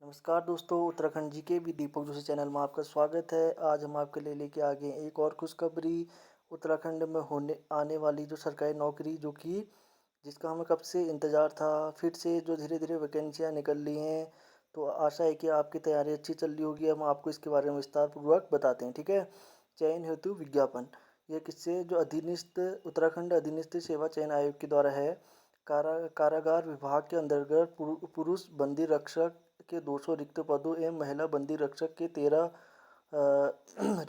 नमस्कार दोस्तों, उत्तराखंड जी के भी दीपक जोशी चैनल में आपका स्वागत है। आज हम आपके लिए लेके आ गए हैं एक और खुशखबरी। उत्तराखंड में होने आने वाली जो सरकारी नौकरी जो कि जिसका हमें कब से इंतज़ार था, फिर से जो धीरे धीरे वैकेंसियाँ निकल रही हैं। तो आशा है कि आपकी तैयारी अच्छी चल रही होगी। हम आपको इसके बारे में विस्तारपूर्वक बताते हैं, ठीक है। चयन हेतु विज्ञापन, ये किससे जो अधीनस्थ उत्तराखंड अधीनस्थ सेवा चयन आयोग के द्वारा है। कारागार विभाग के अंतर्गत पुरुष बंदी रक्षक के 200 रिक्त पदों एवं महिला बंदी रक्षक के 13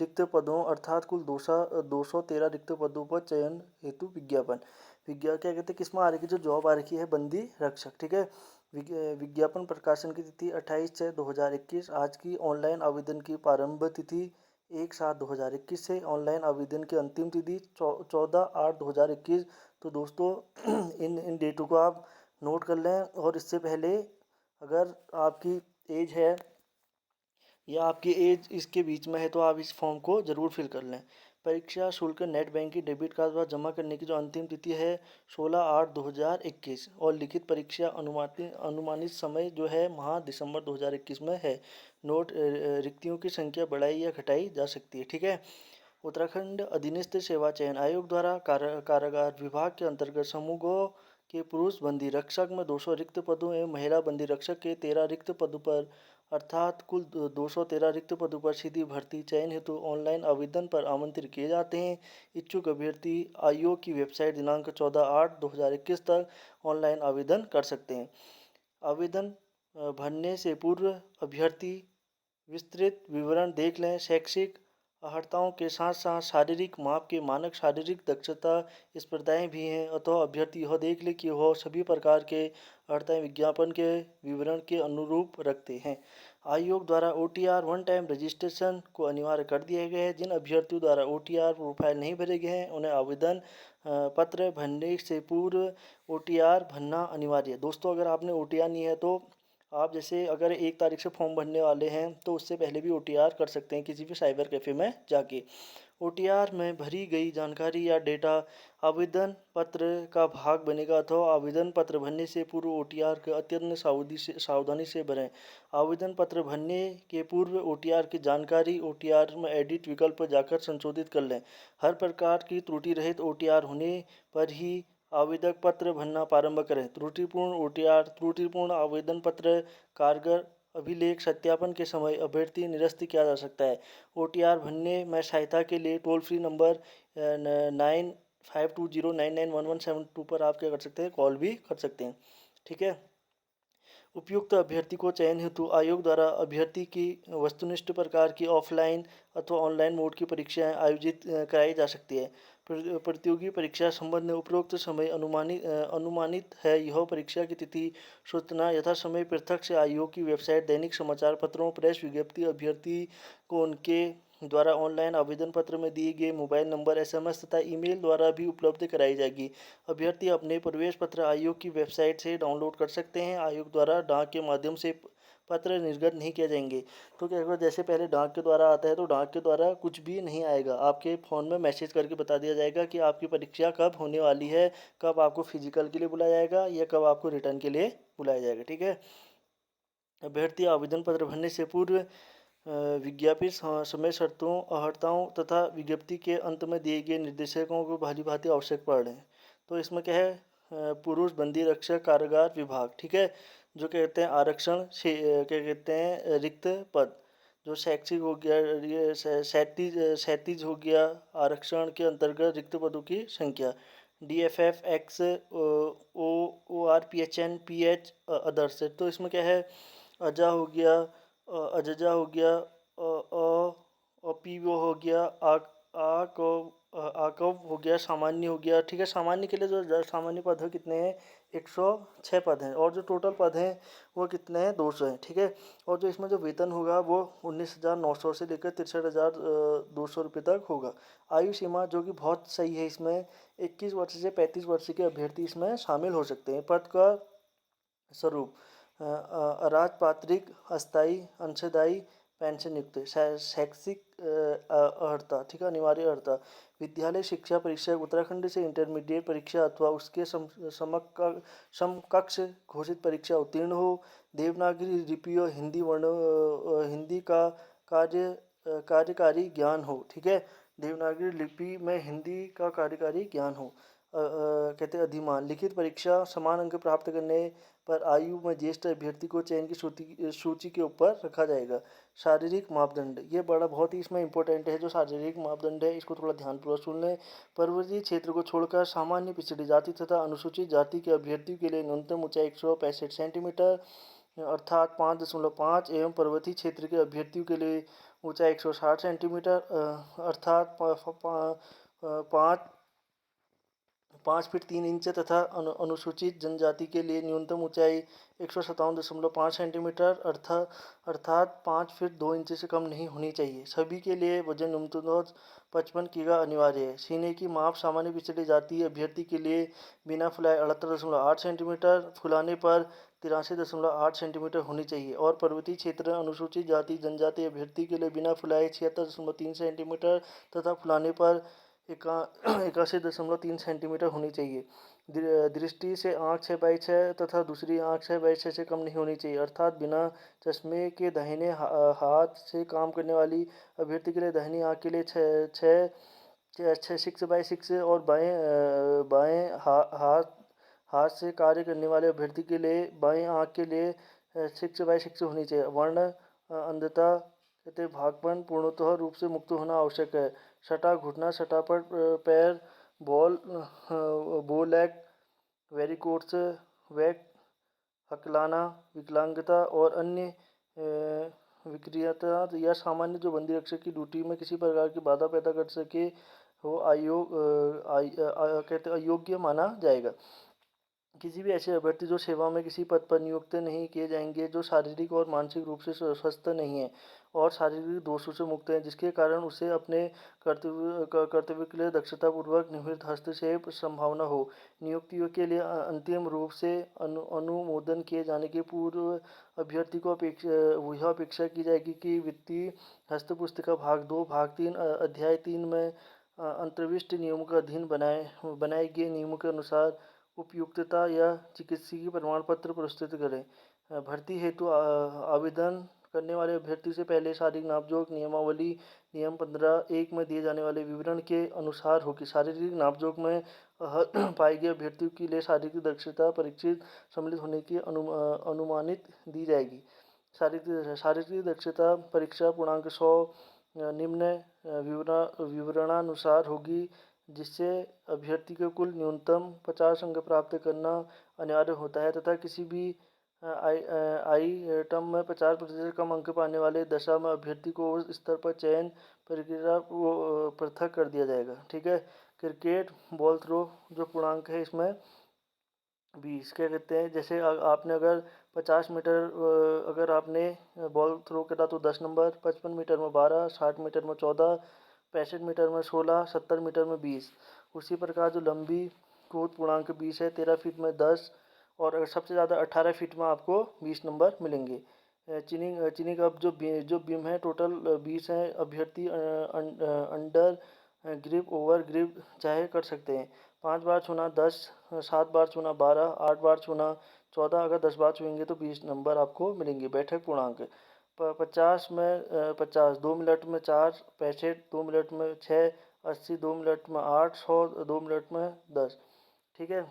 रिक्त पदों अर्थात कुल 213 रिक्त पदों पर चयन हेतु विज्ञापन। क्या कहते हैं, किस में आ रखी जो जॉब आ रखी है बंदी रक्षक, ठीक है। विज्ञापन प्रकाशन की तिथि 28/6/2021। आज की ऑनलाइन आवेदन की प्रारंभ तिथि 1/7/2021 से। ऑनलाइन आवेदन की अंतिम तिथि 14/8/2021। तो दोस्तों इन डेटों को आप नोट कर लें। और इससे पहले अगर आपकी एज है या आपकी एज इसके बीच में है तो आप इस फॉर्म को ज़रूर फिल कर लें। परीक्षा शुल्क नेट बैंकिंग डेबिट कार्ड द्वारा जमा करने की जो अंतिम तिथि है 16/8/2021। और लिखित परीक्षा अनुमानित समय जो है माह दिसंबर 2021 में है। नोट रिक्तियों की संख्या बढ़ाई या घटाई जा सकती है, ठीक है। उत्तराखंड अधीनस्थ सेवा चयन आयोग द्वारा कारागार विभाग के अंतर्गत समूहों के पुरुष बंदी रक्षक में 200 रिक्त पदों एवं महिला बंदी रक्षक के 13 रिक्त पदों पर अर्थात कुल 213 रिक्त पदों पर सीधी भर्ती चयन हेतु ऑनलाइन आवेदन पर आमंत्रित किए जाते हैं। इच्छुक अभ्यर्थी आयोग की वेबसाइट दिनांक 14/8/2021 तक ऑनलाइन आवेदन कर सकते हैं। आवेदन भरने से पूर्व अभ्यर्थी विस्तृत विवरण देख लें। शैक्षिक अर्हताओं के साथ साथ शारीरिक माप के मानक शारीरिक दक्षता स्पर्धाएं भी हैं, अतः अभ्यर्थी यह देख ले कि वह सभी प्रकार के अर्हताएं विज्ञापन के विवरण के अनुरूप रखते हैं। आयोग द्वारा OTR वन टाइम रजिस्ट्रेशन को अनिवार्य कर दिया गया है। जिन अभ्यर्थियों द्वारा OTR प्रोफाइल नहीं भरे गए हैं उन्हें आवेदन पत्र भरने से पूर्व OTR भरना अनिवार्य है। दोस्तों अगर आपने OTR नहीं है तो आप जैसे अगर 1 तारीख से फॉर्म भरने वाले हैं तो उससे पहले भी OTR कर सकते हैं किसी भी साइबर कैफ़े में जाके। OTR में भरी गई जानकारी या डेटा आवेदन पत्र का भाग बनेगा, अथवा आवेदन पत्र भरने से पूर्व OTR का अत्यंत सावधानी से भरें। आवेदन पत्र भरने के पूर्व OTR की जानकारी OTR में एडिट विकल्प पर जाकर संशोधित कर लें। हर प्रकार की त्रुटि रहित OTR होने पर ही आवेदक पत्र भरना प्रारंभ करें। त्रुटिपूर्ण आवेदन पत्र कारगर अभिलेख सत्यापन के समय अभ्यर्थी निरस्त किया जा सकता है। OTR भरने में सहायता के लिए टोल फ्री नंबर 9520991172 पर आप क्या कर सकते हैं, कॉल भी कर सकते हैं, ठीक है। उपयुक्त अभ्यर्थी को चयन हेतु आयोग द्वारा अभ्यर्थी की वस्तुनिष्ठ प्रकार की ऑफलाइन अथवा ऑनलाइन मोड की परीक्षाएं आयोजित कराई जा सकती है। प्रतियोगी परीक्षा संबंध में उपरोक्त समय अनुमानित है। यह परीक्षा की तिथि सूचना यथा समय पृथक से आयोग की वेबसाइट, दैनिक समाचार पत्रों, प्रेस विज्ञप्ति, अभ्यर्थी को उनके द्वारा ऑनलाइन आवेदन पत्र में दिए गए मोबाइल नंबर, SMS तथा ईमेल द्वारा भी उपलब्ध कराई जाएगी। अभ्यर्थी अपने प्रवेश पत्र आयोग की वेबसाइट से डाउनलोड कर सकते हैं। आयोग द्वारा डाक के माध्यम से पत्र निर्गत नहीं किए जाएंगे। तो क्या होगा, जैसे पहले डाक के द्वारा आता है तो डाक के द्वारा कुछ भी नहीं आएगा, आपके फ़ोन में मैसेज करके बता दिया जाएगा कि आपकी परीक्षा कब होने वाली है, कब आपको फिजिकल के लिए बुलाया जाएगा या कब आपको रिटर्न के लिए बुलाया जाएगा, ठीक है। अभ्यर्थी आवेदन पत्र भरने से पूर्व विज्ञापित समय, शर्तों, अर्हताओं तथा विज्ञप्ति के अंत में दिए गए निर्देशकों को भांति भांति आवश्यक पढ़ लें। तो इसमें क्या है, पुरुष बंदी रक्षक कारागार विभाग, ठीक है। जो कहते हैं आरक्षण से क्या कहते हैं रिक्त पद, जो शैक्षिक हो गया, ये 37 हो गया। आरक्षण के अंतर्गत रिक्त पदों की संख्या DFF X ORPHN PH others. तो इसमें क्या है, अजा हो गया, अजजा हो गया, पीओ हो गया, आकव हो गया, सामान्य हो गया, ठीक है। सामान्य के लिए जो सामान्य पद है कितने हैं, 106 पद हैं। और जो टोटल पद हैं वो कितने हैं, 200 हैं, ठीक है। और जो इसमें जो वेतन होगा वो 19,900 से लेकर 63,200 रुपये तक होगा। आयु सीमा जो कि बहुत सही है, इसमें 21 वर्ष से 35 वर्ष के अभ्यर्थी इसमें शामिल हो सकते हैं। पद का स्वरूप राजपात्रिक, अस्थायी, अंशदायी, पेंशन युक्त शैक्षिक अर्हता, ठीक है, अनिवार्य अर्हता। विद्यालय शिक्षा परीक्षा उत्तराखंड से इंटरमीडिएट परीक्षा अथवा उसके समकक्ष घोषित परीक्षा उत्तीर्ण हो। देवनागरी लिपि और हिंदी वर्ण हिंदी का कार्यकारी ज्ञान हो, ठीक है। देवनागरी लिपि में हिंदी का कार्यकारी ज्ञान हो। कहते हैं अधिमान लिखित परीक्षा समान अंक प्राप्त करने पर आयु में ज्येष्ठ अभ्यर्थी को चयन की सूची के ऊपर रखा जाएगा। शारीरिक मापदंड, ये बड़ा बहुत ही इसमें इंपॉर्टेंट है। जो शारीरिक मापदंड है इसको थोड़ा ध्यानपूर्वक सुन लें। पर्वतीय क्षेत्र को छोड़कर सामान्य पिछड़ी जाति तथा अनुसूचित जाति के अभ्यर्थियों के लिए न्यूनतम ऊंचाई 165 सेंटीमीटर अर्थात 5.5 एवं पर्वतीय क्षेत्र के अभ्यर्थियों के लिए ऊंचाई 160 सेंटीमीटर अर्थात 5 फीट 3 इंच तथा अनुसूचित जनजाति के लिए न्यूनतम ऊंचाई 157.5 सेंटीमीटर अर्थात 5 फीट 2 इंच से कम नहीं होनी चाहिए। सभी के लिए वजन न्यूनतम 55 किलो अनिवार्य है। सीने की माप सामान्य पिछड़ी जाति अभ्यर्थी के लिए बिना फुलाए 78.8 सेंटीमीटर, फुलाने पर 83.8 सेंटीमीटर होनी चाहिए और पर्वतीय क्षेत्र अनुसूचित जाति जनजाति अभ्यर्थी के लिए बिना फुलाए 76.3 सेंटीमीटर तथा फुलाने पर 81.3 सेंटीमीटर होनी चाहिए। दृष्टि से आँख 6/6 तथा दूसरी आँख 6/6 से कम नहीं होनी चाहिए अर्थात बिना चश्मे के दाहिने हाथ से काम करने वाली अभ्यर्थी के लिए दाहिनी आँख के लिए 6/6 और बाएं हाथ से कार्य करने वाले अभ्यर्थी के लिए बाएं आँख के लिए 6/6 होनी चाहिए। वर्ण अंधता कहते भागपन पूर्णतः रूप से मुक्त होना आवश्यक है। सटा घुटना, सटा पैर, बो लेग, वेरिकोट्स, वैक, हकलाना, विकलांगता और अन्य विक्रियता या सामान्य जो बंदी रक्षक की ड्यूटी में किसी प्रकार की बाधा पैदा कर सके वो कहते अयोग्य माना जाएगा। किसी भी ऐसे अभ्यर्थी जो सेवा में किसी पद पर नियुक्त नहीं किए जाएंगे जो शारीरिक और मानसिक रूप से स्वस्थ नहीं है और शारीरिक दोषों से मुक्त है जिसके कारण उसे अपने कर्तव्य के लिए दक्षतापूर्वक निवृत्त हस्तक्षेप संभावना हो। नियुक्तियों के लिए अंतिम रूप से अनुमोदन किए जाने के पूर्व अभ्यर्थी को यह अपेक्षा की जाएगी कि वित्तीय हस्त पुस्तिका भाग 2 भाग 3 अध्याय 3 में अंतर्विष्ट नियमों का अधीन बनाए गए नियमों के अनुसार उपयुक्तता या चिकित्सकीय प्रमाण पत्र प्रस्तुत करें। भर्ती हेतु आवेदन करने वाले अभ्यर्थी से पहले शारीरिक नापजोक नियमावली नियम 15(1) में दिए जाने वाले विवरण के अनुसार होगी। शारीरिक नापजोक में पाए गए अभ्यर्थियों के लिए शारीरिक दक्षता परीक्षित सम्मिलित होने की अनुमानित दी जाएगी। शारीरिक दक्षता परीक्षा पूर्णांक 100 निम्न विवरणानुसार होगी जिससे अभ्यर्थी को कुल न्यूनतम 50 अंक प्राप्त करना अनिवार्य होता है तथा किसी भी आइटम में 50% कम अंक पाने वाले दशा में अभ्यर्थी को उस स्तर पर चयन प्रक्रिया को पृथक कर दिया जाएगा। ठीक है। क्रिकेट बॉल थ्रो जो पूर्णांक है इसमें 20 क्या कहते हैं जैसे आपने अगर 50 मीटर अगर आपने बॉल थ्रो करा तो 10 नंबर, 55 मीटर में 12, 60 मीटर में 14, 65 मीटर में 16, 70 मीटर में 20। उसी प्रकार जो लंबी कूद पूर्णांक 20 है, 13 फीट में 10 और अगर सबसे ज़्यादा 18 फीट में आपको 20 नंबर मिलेंगे। चीनी कप जो बीम है टोटल 20 है। अभ्यर्थी अंडर ग्रिप ओवर ग्रिप चाहे कर सकते हैं। 5 बार छूना 10, 7 बार छूना 12, 8 बार छूना 14, अगर 10 बार छुएंगे तो 20 नंबर आपको मिलेंगे। बैठक पूर्णांक 50 में 50, 2 मिनट में 4, 65 2 मिनट में 6, 80 2 मिनट में 8, 100 2 मिनट में 10। ठीक है।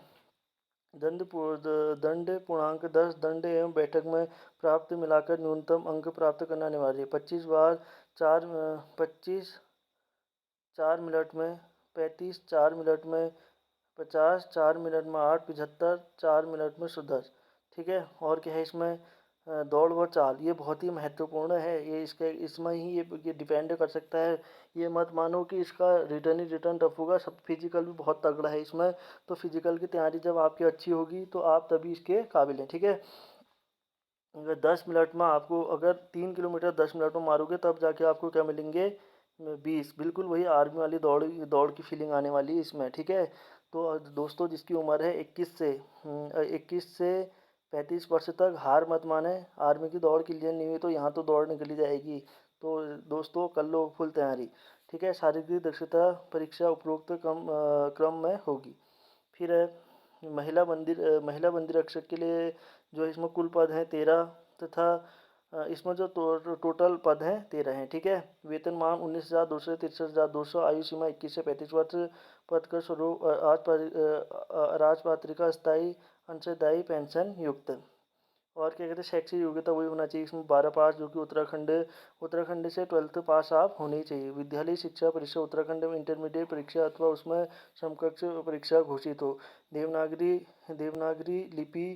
दंड पूर्णांक 10 दंड एवं बैठक में प्राप्त मिलाकर न्यूनतम अंक प्राप्त करना अनिवार्य है। 25 बार 25 4 मिनट में, 35 4 मिनट में, 50 4 मिनट में 8, 75 4 मिनट में 10। ठीक है। और क्या है इसमें दौड़ व चाल ये बहुत ही महत्वपूर्ण है। ये इसमें ही ये डिपेंड कर सकता है। ये मत मानो कि इसका रिटर्न ही रिटर्न टफ होगा। सब फिजिकल भी बहुत तगड़ा है इसमें। तो फिजिकल की तैयारी जब आपकी अच्छी होगी तो आप तभी इसके काबिल हैं। ठीक है। अगर 10 मिनट में आपको अगर 3 किलोमीटर 10 मिनट में मारोगे तब जाके आपको क्या मिलेंगे 20। बिल्कुल वही आर्मी वाली दौड़ की फीलिंग आने वाली है इसमें। ठीक है। तो दोस्तों जिसकी उम्र है 21 से 35 वर्ष तक हार मत माने, आर्मी की दौड़ क्लियर नहीं हुई तो यहाँ तो दौड़ निकली जाएगी। तो दोस्तों कर लो फुल तैयारी। ठीक है, शारीरिक दक्षता परीक्षा उपरोक्त क्रम में होगी। फिर है महिला मंदिर रक्षक के लिए जो इसमें कुल पद हैं 13 तथा इसमें जो टोटल पद हैं 13 हैं। ठीक है, वेतनमान 19,200 से 63,200, आयु सीमा 21 से 35 वर्ष। पद का स्वरूप राजपात्रिका, अस्थायी अंशदायी पेंशन युक्त। और क्या कहते हैं, शैक्षिक योग्यता वही होना चाहिए इसमें 12 पास, जो कि उत्तराखंड से 12th पास आप होनी चाहिए। विद्यालय शिक्षा परिषद उत्तराखंड में इंटरमीडिएट परीक्षा अथवा उसमें समकक्ष परीक्षा घोषित हो। देवनागरी देवनागरी लिपि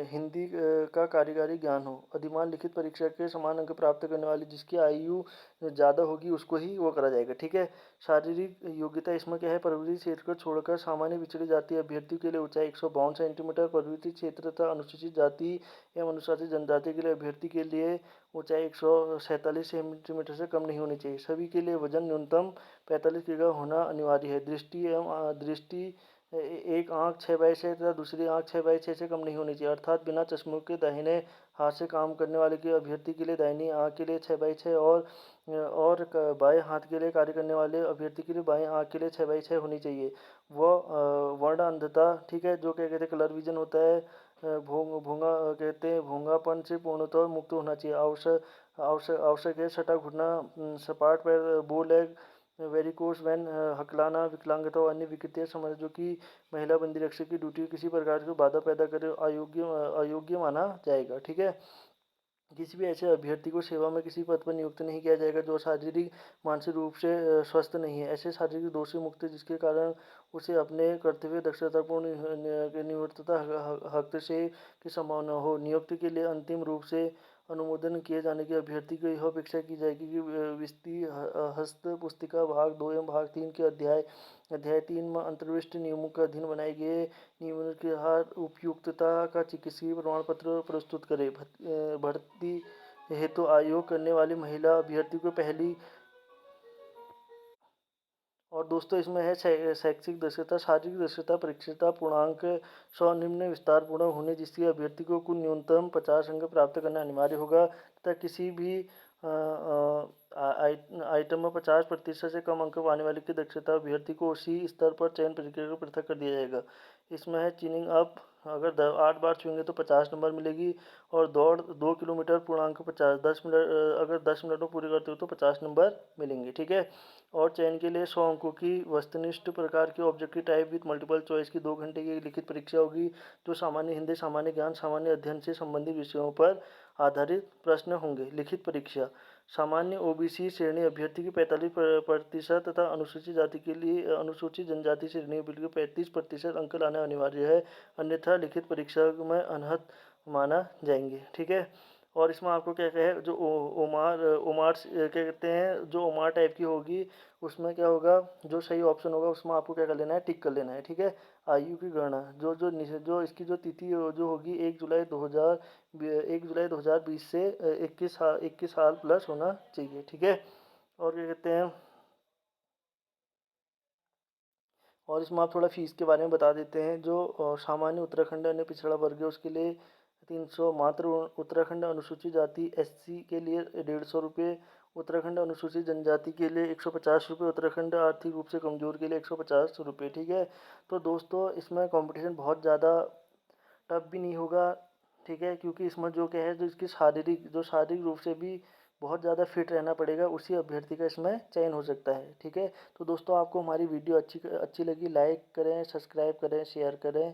हिंदी का कार्यकारी ज्ञान हो। अधिमान लिखित परीक्षा के समान अंक प्राप्त करने वाली जिसकी आयु ज़्यादा होगी उसको ही वो करा जाएगा। ठीक है, शारीरिक योग्यता इसमें क्या है, पर्वतीय क्षेत्र को छोड़कर सामान्य पिछड़ी जाति अभ्यर्थियों के लिए ऊंचाई 152 सेंटीमीटर, पर्वतीय क्षेत्र तथा अनुसूचित जाति एवं अनुसूचित जनजाति के लिए अभ्यर्थी के लिए ऊंचाई 147 सेंटीमीटर से कम नहीं होनी चाहिए। सभी के लिए वजन न्यूनतम 45 किलो होना अनिवार्य है। दृष्टि एक आंख 6/6 तथा दूसरी आंख 6/6 से कम नहीं होनी चाहिए, अर्थात बिना चश्मों के दाहिने हाथ से काम करने वाले के अभ्यर्थी के लिए दाहिनी आंख के लिए 6/6 और बाएं हाथ के लिए कार्य करने वाले अभ्यर्थी के लिए बाएं आंख के लिए 6/6 होनी चाहिए। वर्ण अंधता, ठीक है, जो क्या कहते हैं कलर विजन होता है, भोंगा कहते हैं, भोंगापन से पूर्णतः मुक्त होना चाहिए। आवश्यक है छठा घुटना, सपाट पैर, बो लेग, वेरिकोस वैन, हकलाना, विकलांगता और अन्य विकृतियां समझ जो कि महिला बंदी रक्षक की ड्यूटी किसी प्रकार की बाधा पैदा करे अयोग्य माना जाएगा। ठीक है, किसी भी ऐसे अभ्यर्थी को सेवा में किसी पद पर नियुक्त नहीं किया जाएगा जो शारीरिक मानसिक रूप से स्वस्थ नहीं है। ऐसे शारीरिक दोष से मुक्त जिसके कारण उसे अपने कर्तव्य दक्षतापूर्ण निवृत्तता हक से की संभावना हो। नियुक्ति के लिए अंतिम रूप से अनुमोदन किए जाने के अभ्यर्थी को यह अपेक्षा की जाएगी कि विस्तृत हस्त पुस्तिका भाग 2 एवं भाग 3 के अध्याय 3 में अंतर्विष्ट नियमों के अधीन बनाए गए नियमों के आधार उपयुक्तता का चिकित्सकीय प्रमाण पत्र प्रस्तुत करे। भर्ती हेतु आयोग करने वाली महिला अभ्यर्थी को पहली। और दोस्तों इसमें है शैक्षिक दक्षता, शारीरिक दक्षता परीक्षा पूर्णांक 100 निम्न विस्तार पूर्ण होने जिससे अभ्यर्थी को कुल न्यूनतम 50 अंक प्राप्त करना अनिवार्य होगा तथा किसी भी आइटम में 50% से कम अंक पाने वाले की दक्षता अभ्यर्थी को उसी स्तर पर चयन प्रक्रिया को पृथक कर दिया जाएगा। इसमें है चिनिंग अप, अगर 8 बार छुएंगे तो 50 नंबर मिलेगी। और दौड़ 2 किलोमीटर पूर्णांक 50, 10 मिनट, अगर 10 मिनट में पूरी करते हो तो 50 नंबर मिलेंगे। ठीक है, और चयन के लिए 100 अंकों की वस्तुनिष्ठ प्रकार की objective type with multiple choice की 2 घंटे की लिखित परीक्षा होगी जो सामान्य हिंदी, सामान्य ज्ञान, सामान्य अध्ययन से संबंधित विषयों पर आधारित प्रश्न होंगे। लिखित परीक्षा सामान्य ओबीसी श्रेणी अभ्यर्थी की 45% तथा अनुसूचित जाति के लिए अनुसूचित जनजाति श्रेणी के लिए 35% अंक लाना अनिवार्य है, अन्यथा लिखित परीक्षा में अनर्हत माना जाएंगे। ठीक है, और इसमें आपको क्या क्या है जो ओमार क्या कहते हैं, जो ओमार टाइप की होगी उसमें क्या होगा, जो सही ऑप्शन होगा उसमें आपको क्या कर लेना है, टिक कर लेना है। ठीक है, आयु की गणना जो इसकी जो तिथि जो होगी 1 जुलाई 2020 से 21 साल प्लस होना चाहिए। ठीक है, और क्या कहते हैं, और इसमें आप थोड़ा फीस के बारे में बता देते हैं। जो सामान्य उत्तराखंड अन्य पिछड़ा वर्ग है उसके लिए 300 मात्र, उत्तराखंड अनुसूचित जाति एससी के लिए 150 रुपये, उत्तराखंड अनुसूचित जनजाति के लिए 150 रुपये, उत्तराखंड आर्थिक रूप से कमजोर के लिए 150 रुपये। ठीक है, तो दोस्तों इसमें कंपटीशन बहुत ज़्यादा टफ भी नहीं होगा। ठीक है, क्योंकि इसमें जो क्या है, जो इसकी शारीरिक रूप से भी बहुत ज़्यादा फिट रहना पड़ेगा, उसी अभ्यर्थी का इसमें चयन हो सकता है। ठीक है, तो दोस्तों आपको हमारी वीडियो अच्छी अच्छी लगी, लाइक करें, सब्सक्राइब करें, शेयर करें।